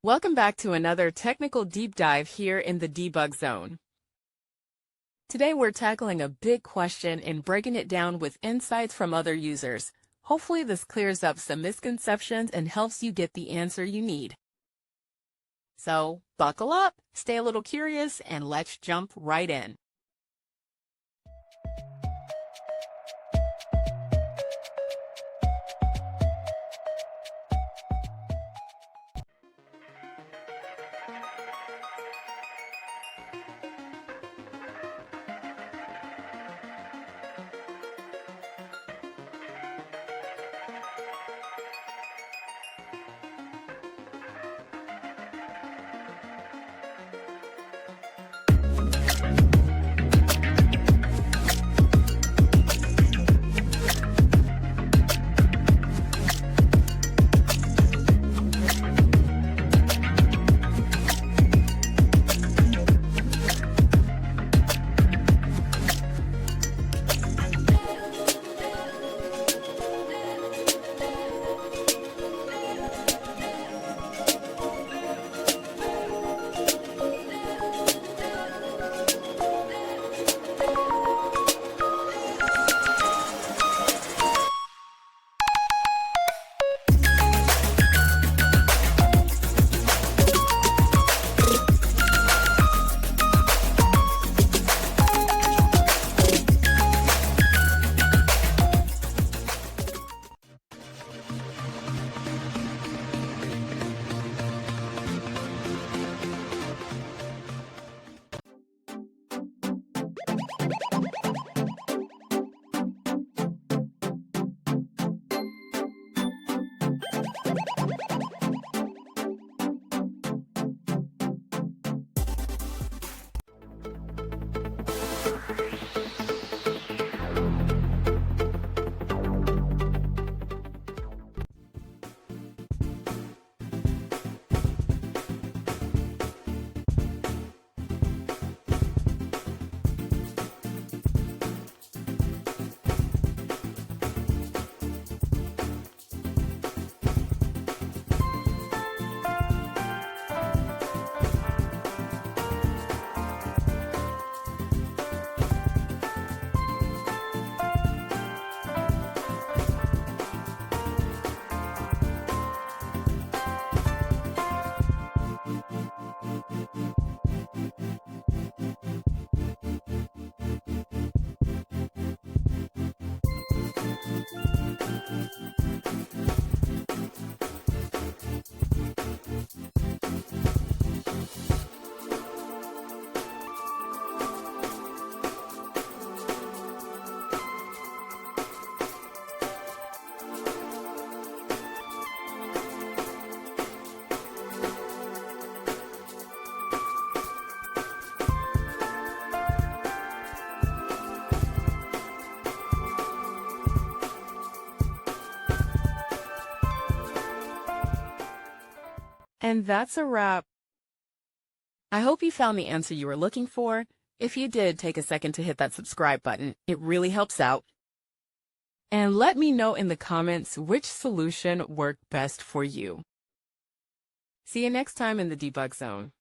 Welcome back to another technical deep dive here in the debug zone. Today we're tackling a big question and breaking it down with insights from other users. Hopefully this clears up some misconceptions and helps you get the answer you need. So buckle up, stay a little curious, and let's jump right in. And that's a wrap. I hope you found the answer you were looking for. If you did, take a second to hit that subscribe button. It really helps out. And let me know in the comments which solution worked best for you. See you next time in the debug zone.